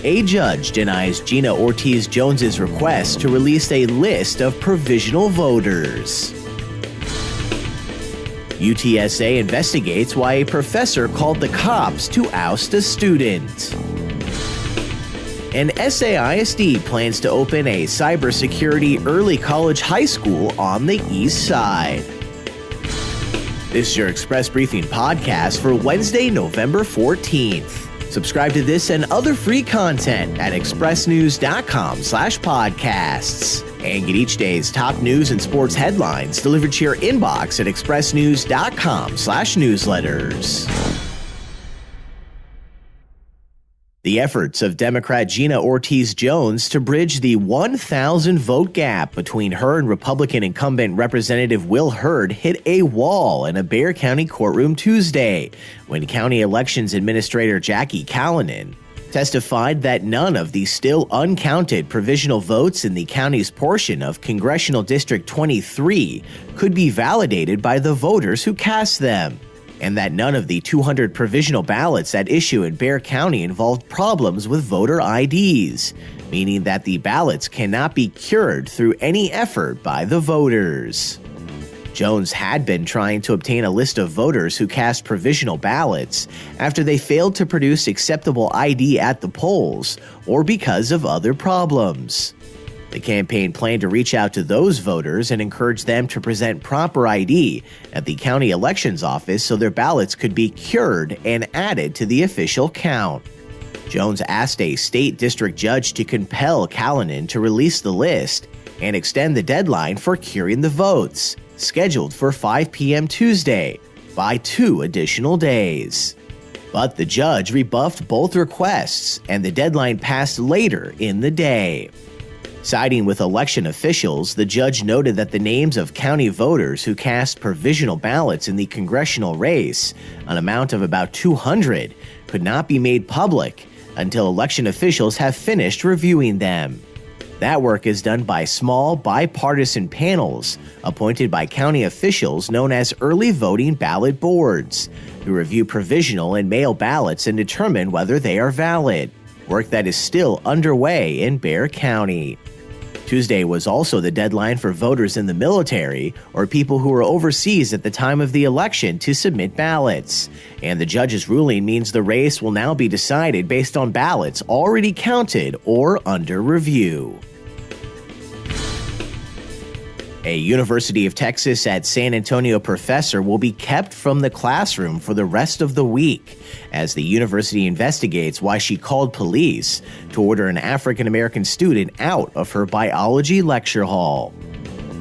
A judge denies Gina Ortiz-Jones's request to release a list of provisional voters. UTSA investigates why a professor called the cops to oust a student. And SAISD plans to open a cybersecurity early college high school on the east side. This is your Express Briefing podcast for Wednesday, November 14th. Subscribe to this and other free content at expressnews.com/podcasts. And get each day's top news and sports headlines delivered to your inbox at expressnews.com/newsletters. The efforts of Democrat Gina Ortiz-Jones to bridge the 1,000 vote gap between her and Republican incumbent Representative Will Hurd hit a wall in a Bexar County courtroom Tuesday when County Elections Administrator Jackie Callanan testified that none of the still uncounted provisional votes in the county's portion of Congressional District 23 could be validated by the voters who cast them, and that none of the 200 provisional ballots at issue in Bexar County involved problems with voter IDs, meaning that the ballots cannot be cured through any effort by the voters. Jones had been trying to obtain a list of voters who cast provisional ballots after they failed to produce acceptable ID at the polls or because of other problems. The campaign planned to reach out to those voters and encourage them to present proper ID at the county elections office so their ballots could be cured and added to the official count. Jones asked a state district judge to compel Callanan to release the list and extend the deadline for curing the votes, scheduled for 5 p.m. Tuesday, by 2 additional days. But the judge rebuffed both requests, and the deadline passed later in the day. Siding with election officials, the judge noted that the names of county voters who cast provisional ballots in the congressional race, an amount of about 200, could not be made public until election officials have finished reviewing them. That work is done by small, bipartisan panels appointed by county officials known as early voting ballot boards, who review provisional and mail ballots and determine whether they are valid, work that is still underway in Bexar County. Tuesday was also the deadline for voters in the military or people who were overseas at the time of the election to submit ballots. And the judge's ruling means the race will now be decided based on ballots already counted or under review. A University of Texas at San Antonio professor will be kept from the classroom for the rest of the week as the university investigates why she called police to order an African-American student out of her biology lecture hall.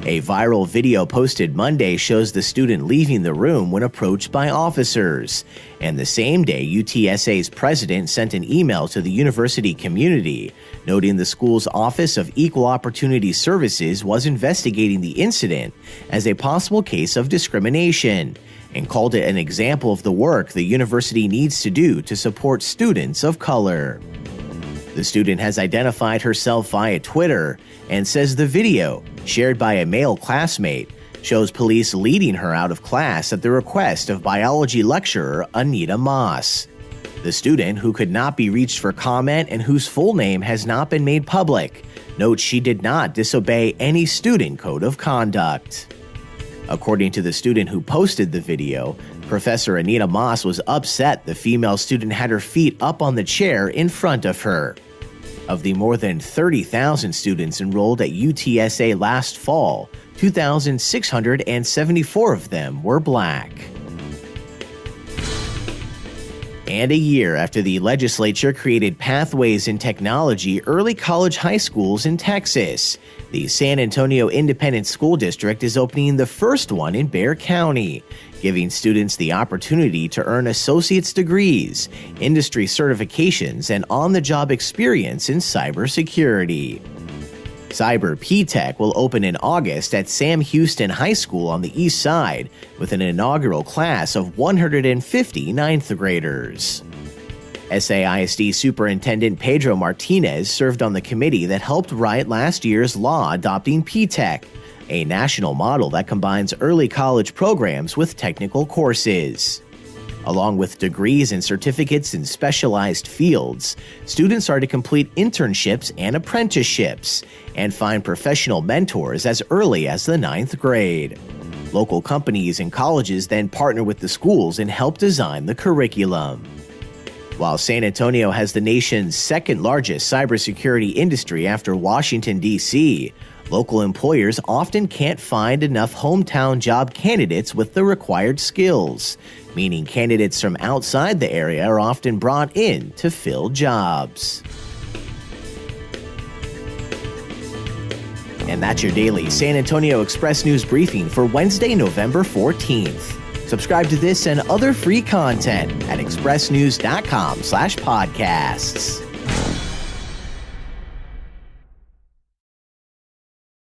A viral video posted Monday shows the student leaving the room when approached by officers. And the same day, UTSA's president sent an email to the university community, noting the school's Office of Equal Opportunity Services was investigating the incident as a possible case of discrimination, and called it an example of the work the university needs to do to support students of color. The student has identified herself via Twitter and says the video, shared by a male classmate, shows police leading her out of class at the request of biology lecturer Anita Moss. The student, who could not be reached for comment and whose full name has not been made public, notes she did not disobey any student code of conduct. According to the student who posted the video, Professor Anita Moss was upset the female student had her feet up on the chair in front of her. Of the more than 30,000 students enrolled at UTSA last fall, 2,674 of them were Black. And a year after the legislature created pathways in technology early college high schools in Texas, the San Antonio Independent School District is opening the first one in Bexar County, giving students the opportunity to earn associate's degrees, industry certifications, and on-the-job experience in cybersecurity. Cyber P-Tech will open in August at Sam Houston High School on the east side with an inaugural class of 150 ninth graders. SAISD Superintendent Pedro Martinez served on the committee that helped write last year's law adopting P-Tech, a national model that combines early college programs with technical courses. Along with degrees and certificates in specialized fields, students are to complete internships and apprenticeships and find professional mentors as early as the 9th grade. Local companies and colleges then partner with the schools and help design the curriculum. While San Antonio has the nation's second largest cybersecurity industry after Washington, D.C., local employers often can't find enough hometown job candidates with the required skills, meaning candidates from outside the area are often brought in to fill jobs. And that's your daily San Antonio Express News briefing for Wednesday, November 14th. Subscribe to this and other free content at expressnews.com/podcasts.